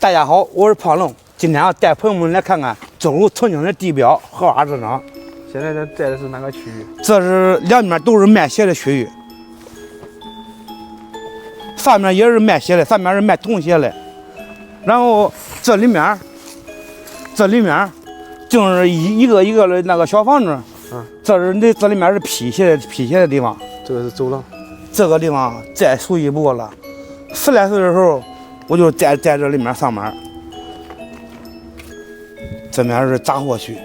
大家好，我是胖龙，今天带朋友们来看看周鲁曾经的地标荷花市场。现在咱在的是哪个区域？这是两边都是卖鞋的区域，上面也是卖鞋的，上面是卖童鞋的。然后这里面就是一个一个的那个小房子。这里面是批鞋的地方。这个是走廊。这个地方再熟悉不过了。10来岁的时候，我就在这里面上班。这面是杂货区，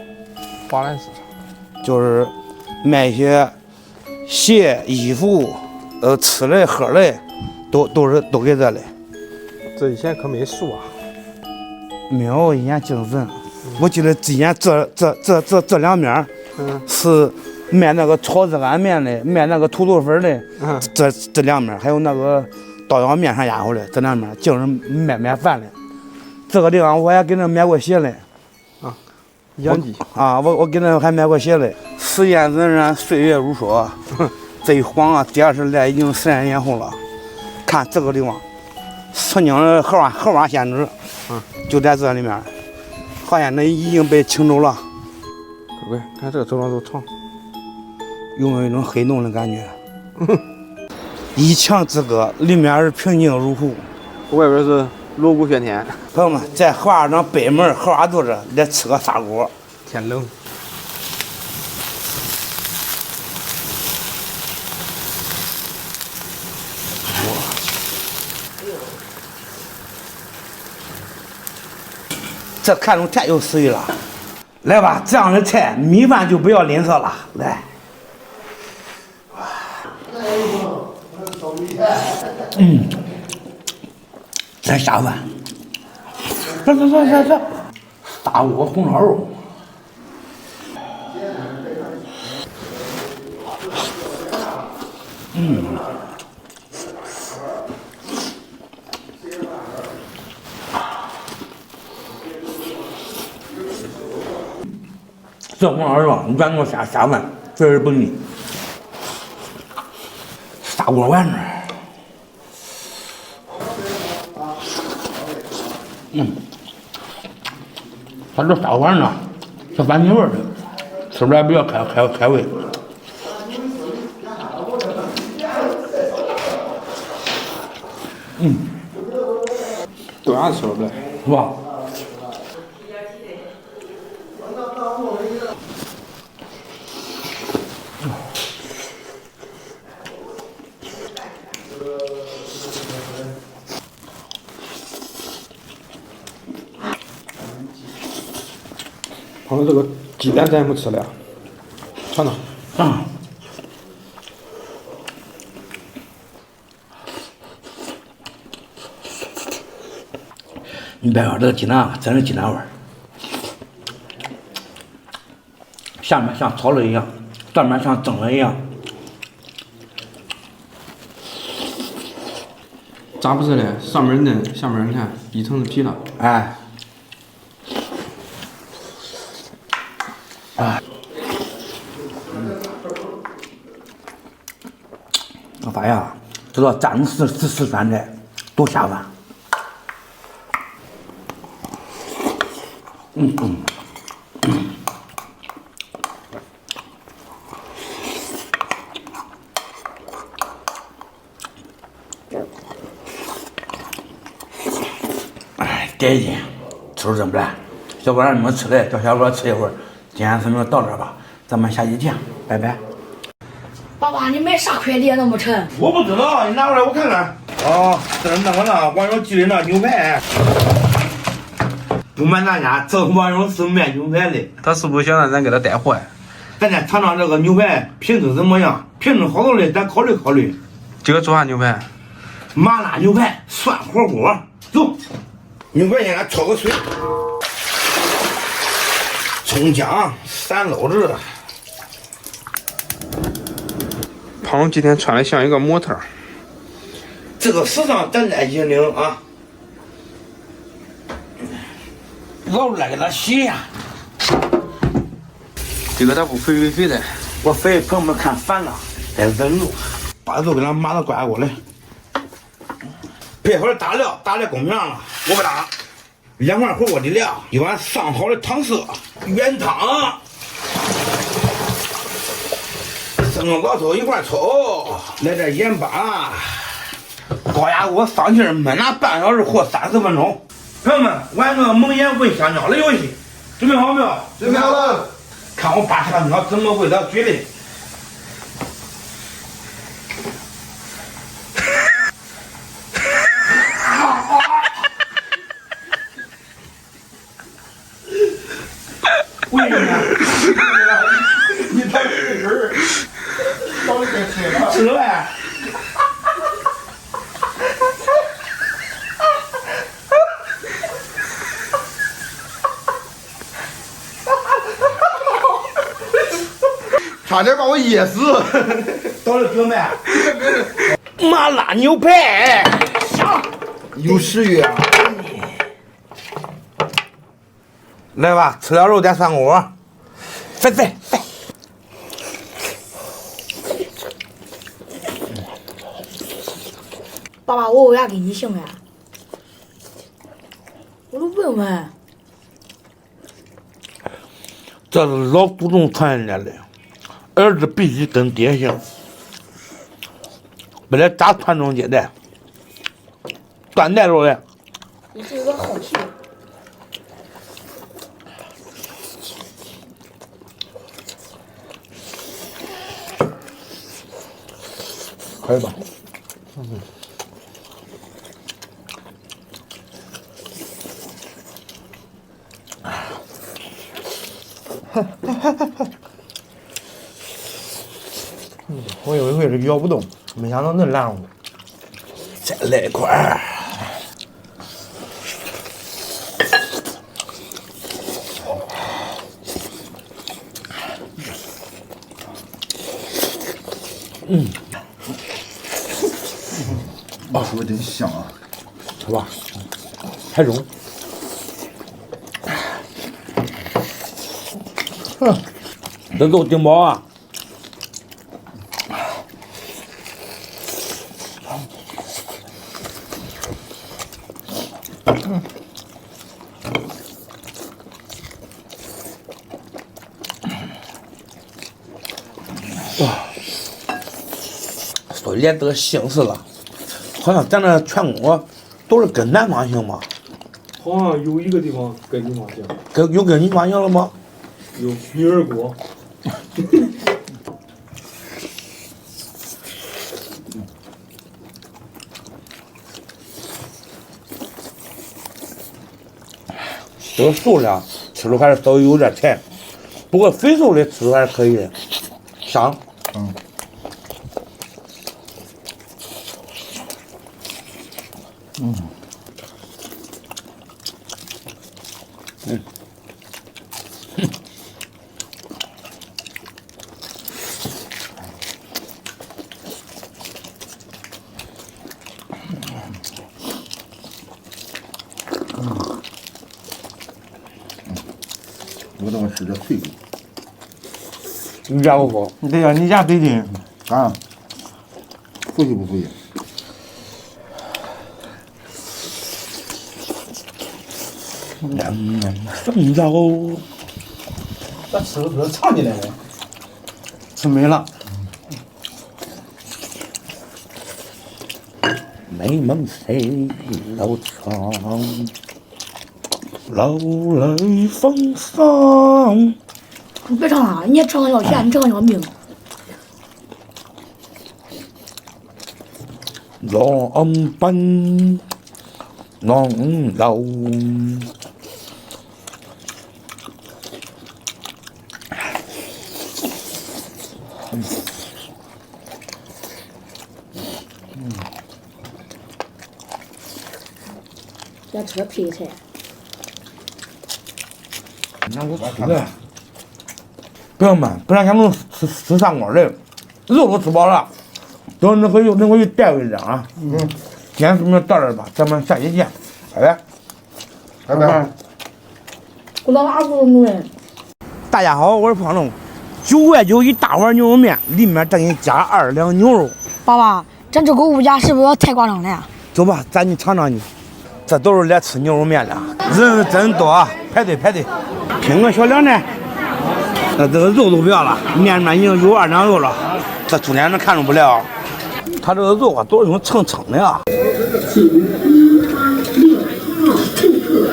华南市场就是卖一些鞋、衣服，吃的、喝的，都给这里。这以前可没树啊。没有以前精神。我记得之前这两面，是卖那个炒孜然面的，卖那个土豆粉的，这两面还有那个刀削面上压回来，这两面净是卖饭的。这个地方我还给人买过鞋嘞。杨记啊，我给人还买过鞋嘞。时间荏苒，岁月如梭，这一晃啊，第20来已经10来年后了。看这个地方，曾经的荷花仙子，就在这里面。荷花仙子已经被请走了。对，看这个走廊都长，有没有一种黑洞的感觉？一墙之隔，里面是平静如湖，外边是锣鼓喧天。朋友们，在荷花场北门荷花垛这来吃个砂锅。天冷。这看着太有食欲了。来吧，这样的菜米饭就不要吝啬了。来，再下饭。这，大锅红烧肉。这红烧肉原锅下饭，确实不腻。砂锅丸子，它这砂锅丸子是番茄味的，吃出来比较开胃。都让吃了不来，是吧？旁边这个鸡蛋咱也没吃了，尝尝。你别说这个鸡蛋啊，真是鸡蛋味儿，下面像炒了一样，上面像蒸了一样。咋不是嘞？上面嫩，下面你看一层是皮了。哎，我发现啊，知道蘸四川菜多下饭。哎，这一斤吃的真不赖。小哥让你们吃的，叫小哥吃一会儿。今天咱们就到这儿吧，咱们下期见，拜拜。爸爸，你买啥快递那么沉？我不知道，你拿过来我看看。哦，这是那个呢，网友寄的那牛排。不瞒大家，这网友是卖牛排的。他是不是想让咱给他带货呀？咱再尝尝这个牛排品质怎么样？品质好的嘞，咱考虑考虑。今个做啥牛排？麻辣牛排、涮火锅。走，牛排先给焯个水，葱姜、三漏子。胖龙今天穿的像一个模特。这个时尚咱在引领啊！老来给他洗呀。这个他不肥的。我肥，朋友们看烦了，再忍住，把肉给他码到挂过来。配会儿大料，打在公面上了，我不打。2碗火锅的料，1碗上好的汤色原汤，生个老抽1块抽，来点盐巴，高压锅上气焖那半小时或30分钟。朋友们，玩个蒙眼问香蕉的游戏，准备好没有？准备好了。看我把香蕉怎么喂到嘴里。为什么？你太吃人，早就该吃了。吃呗。差点把我噎死。倒了冰呗。麻辣牛排，香。有食欲啊！来吧，吃了肉再上锅。飞。爸爸，我为啥给你行呀？我都问问。这是老祖宗传下来的，儿子必须跟爹姓，不得咋传宗接代，断代路的。你是个好媳妇。可以吧？我以为是咬不动，没想到能烂乎。再来一块儿。是不是真香啊？好吧，太重。这都顶饱啊！哇，说连这个姓氏了，好像咱这全国都是跟南方姓吧？好像有一个地方跟你妈姓，跟你妈姓了吗？有女儿国。这个素的吃着还是稍微有点甜，不过肥瘦的吃着还是可以的，香。我怎么吃着脆骨？你家不好？对呀，你家最近啊，服气不服气？生肉，咱吃的是藏起来的，吃没了。美梦谁老长，老泪风霜。你别唱了，你唱要钱，你唱要命。浪奔浪流，再吃点配菜。那我吃的。朋友们，本来想能吃上锅的，肉都吃饱了，等那回去带回去啊。今天视频到这儿吧，咱们下期见，拜拜。拜拜。我老阿叔主任。大家好，我是胖龙。9块9一大碗牛肉面，里面再给你加2两牛肉。爸爸，咱这个物价是不是太夸张了呀？走吧，咱去尝尝去。这都是来吃牛肉面的。人真多，排队。拼个小两呢，这个肉都不要了，面已经有2两肉了，这猪脸能看出不了。它这个肉啊，都是用称的呀。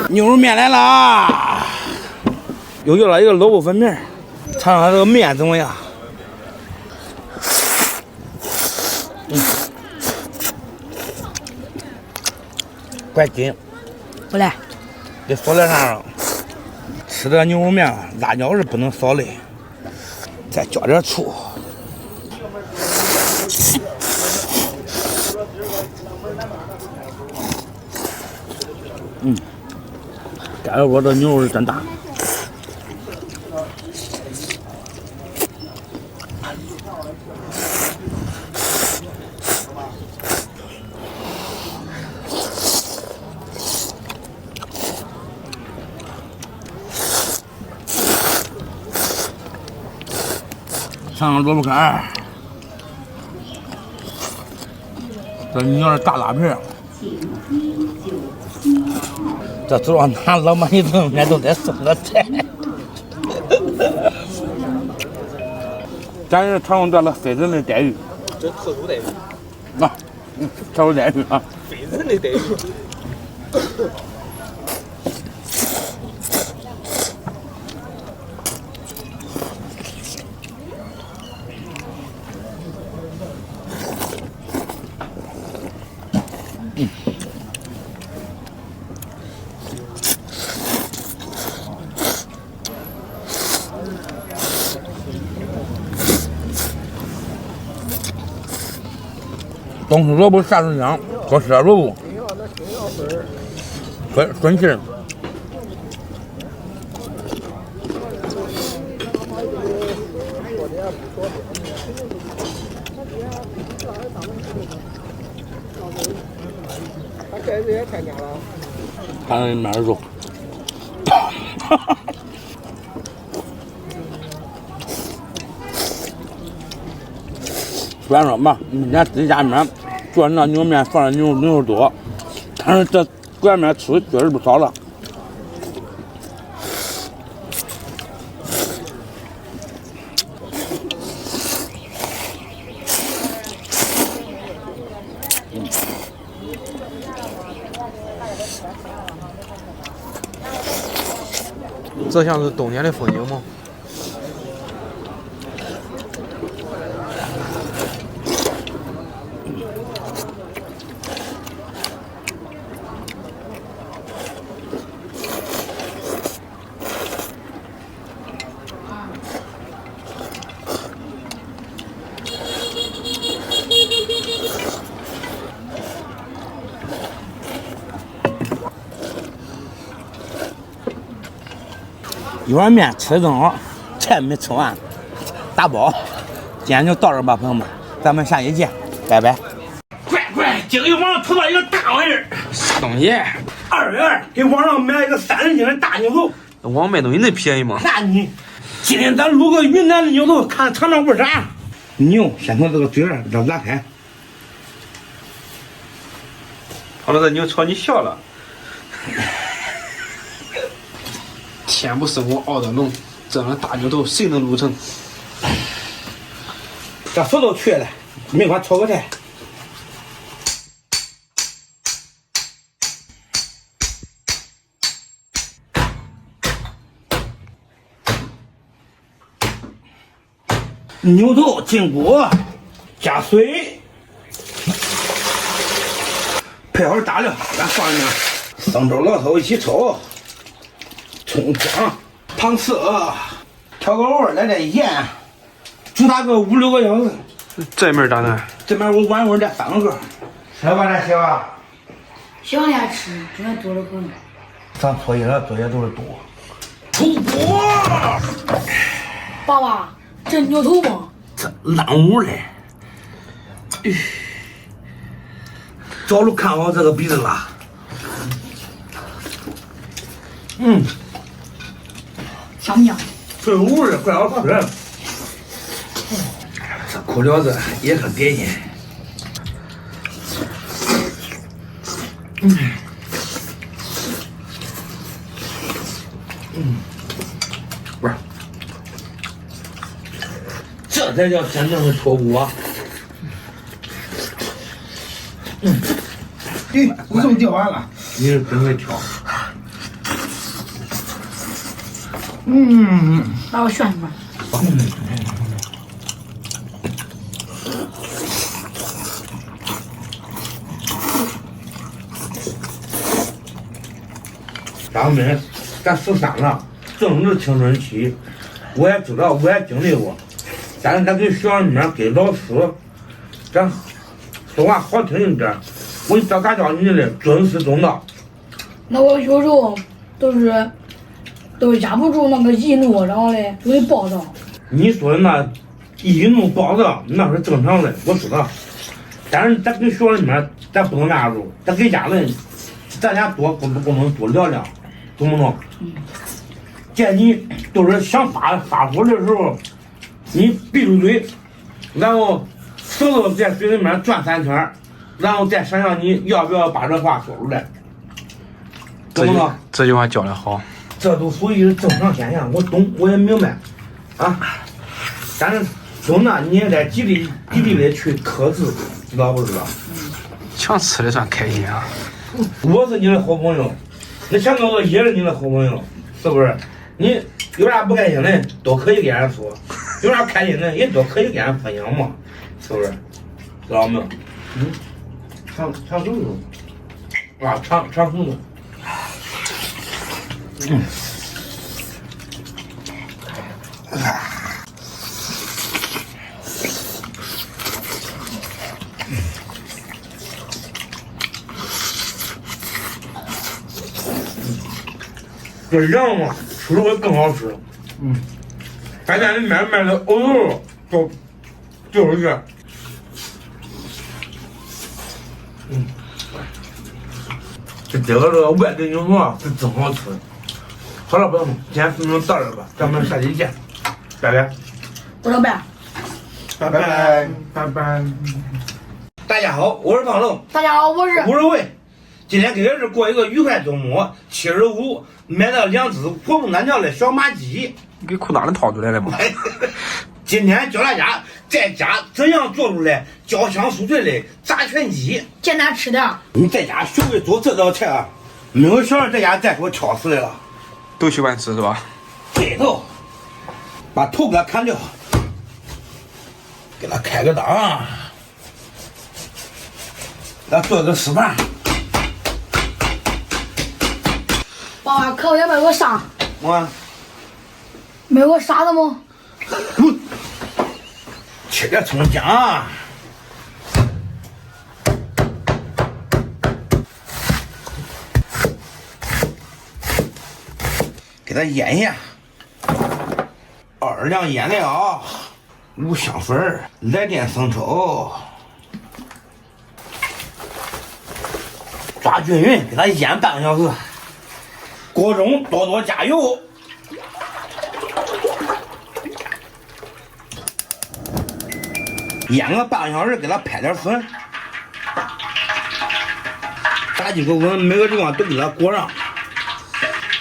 牛肉面来了，又要了一个萝卜粉面，尝尝这个面怎么样？怪紧，不来，得锁在上。吃这牛肉面，辣椒是不能少的，再浇点醋。干肉锅这牛肉是真大。尝尝萝卜干儿，这牛的大拉皮儿，这主要拿老板一顿面都得送个菜。咱是常用到了非人的待遇，这特殊待遇啊，特殊待遇啊，非人的待遇。冬吃萝卜夏吃香，多吃点萝卜，顺气儿。这也太干了。看看里面的肉。虽然说嘛，咱自己家面做那牛肉面放的牛肉多，但是这外面吃的确实不少了。这像是冬天的风景吗？一碗面吃正好，菜没吃完，打包。今天就到这儿吧，朋友们，咱们下期见，拜拜。快，今个又网上淘到一个大玩意儿，啥东西？2元给网上买了一个30斤的大牛头。网买东西那便宜吗？那你今天咱录个云南的牛头，看尝尝味啥？牛先从这个嘴儿这拉开。好了，这牛朝你笑了。天不生我熬的龙，这样的大牛头谁能撸成？这手都缺了，没法炒个菜。牛头进锅，加水，配好大料，咱放里面，生抽、老抽一起炒，葱姜、糖色，调个味，来点盐，煮它个5、6个小时。这面咋的？这边我晚会儿再3个。吃吧，咱媳妇。想呀吃，真的多了很。咱作业都是多。出锅！爸爸，这牛头吗？这烂糊嘞！早都看好这个鼻子了。香不香？脆乎的，怪好吃。这苦料子也可得劲。不是，这才叫真正的脱骨啊！骨头掉完了。你是真会挑。把我选出来。咱们咱13了，正是青春期，我也知道，我也经历过。但是咱给学校里面给老师，咱说话好听一点，我到咋教你的，尊师重道。那我有时候都压不住那个易怒，然后嘞就会暴躁。你说的那易怒暴躁那是正常的，我知道。但是咱给学校里面，咱不能那样做，咱给家人，咱俩不能多聊聊，懂不懂？见你都是想发火的时候，你闭住嘴，然后手都在嘴里面转3圈，然后再想想你要不要把这话说出来，懂不懂？这句话教的好。这都属于正常现象，我懂，我也明白，啊。但是总呢，你也得极力的去克制，知道不知道？想吃的算开心啊！我是你的好朋友，那小哥哥也是你的好朋友，是不是？你有啥不开心的都可以跟人说，有啥开心的也都可以跟人分享嘛，是不是？知道没有？尝什么？啊，尝什么？这羊嘛，吃的会更好吃。咱家里面卖的欧肉就是这。这个外地牛肉是真好吃。好了，朋友们，今天视频到这吧，咱们下期见，拜拜。我说拜。拜拜。大家好，我是胖龙。大家好，我是吴仁伟。今天给儿子过一个愉快周末，75买了2只活蹦乱跳的小马鸡。你给裤裆里掏出来了吗？今天教大家在家怎样做出来焦香酥脆的炸全鸡，简单吃的。你在家学会做这道菜啊，没有小人在家再给我挑食来了。都喜欢吃是吧？对头，把头给它砍掉，给它开个档，给它做个示范。爸爸，可要不要给我杀？我没有给我杀的吗？切点葱姜，给它腌腌，2两腌料，5香粉，来点生抽，抓均匀，给它腌半个小时。锅中多加油，腌个半个小时，给它拍点粉，炸鸡个粉每个地方都给它裹上，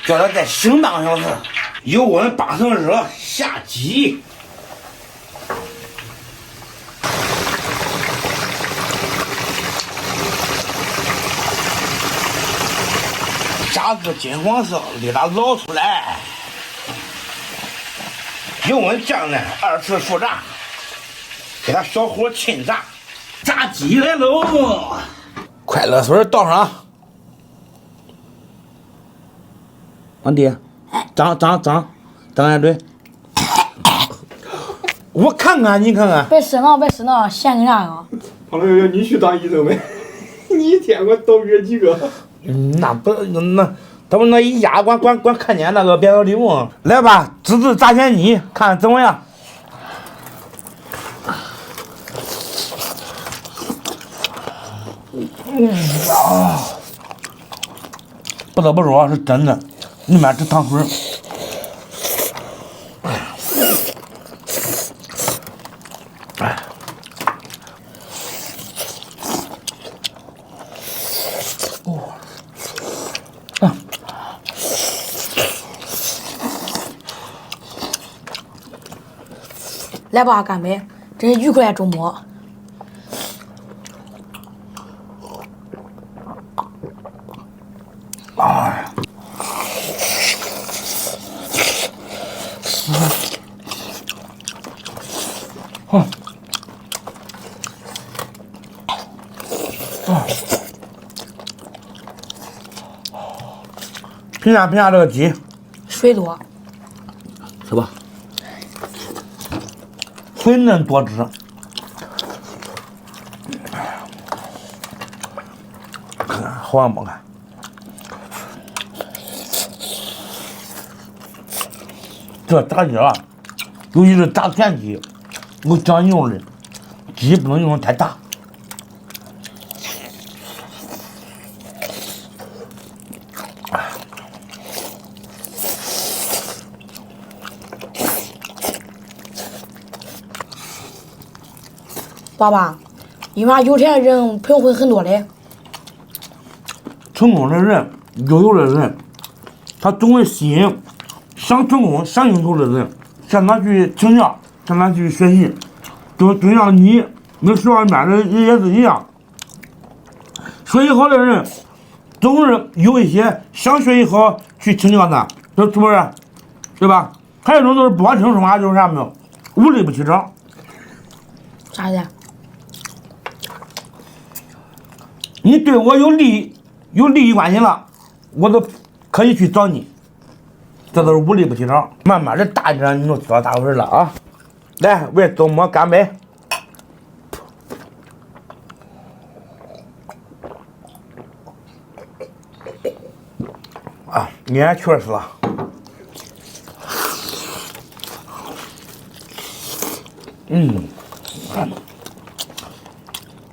叫它再醒半个小时，油温8成热，下鸡。炸至金黄色，给它捞出来，油温降呢，2次复炸，给它小火沁炸，炸鸡来喽！快乐水倒上，王爹，张下嘴，我看看，你看看，别吃了，咸个啥啊？胖龙要你去当医生呗？你一天给我倒约几个？那不那他们那一压光看见那个别的礼物，来吧，自制炸全鸡，看怎么样？不得不说是真的，里面这糖水。来吧，干杯！真是愉快周末。哎，评价这个鸡，水多，是吧？水嫩多汁，好像没看。这炸鸡啊，尤其是炸田鸡，有讲究的，鸡不能用的太大。爸爸，因为有钱人朋友会很多嘞。成功的人，有的人，他总会吸引想成功、想应酬的人向他去请教，向他去学习。就像你学校里面的也是一样，学习好的人总是有一些想学习好去请教他，是不是？对吧？还有一种就是不管听说话就是啥没有，无利不起早。啥的？你对我有利益关系了，我都可以去找你，这都是无利不起早。慢慢的大一点，你就知道咋回事了啊！来，为周末干杯！啊，你也确实了。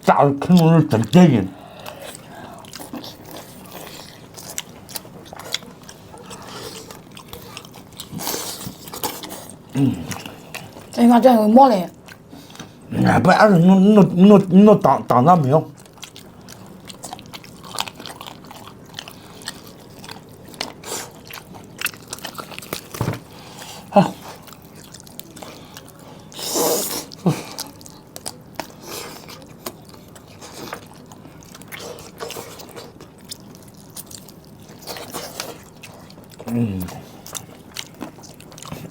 炸的肯定是真得劲。咱妈这样有毛嘞。哎，不然你都当咱没有。好。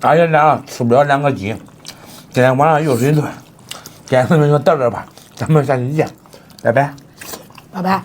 俺爷俩吃不了2个鸡，今天晚上又是一顿。今天视频就到这吧，咱们下期见，拜拜。拜拜。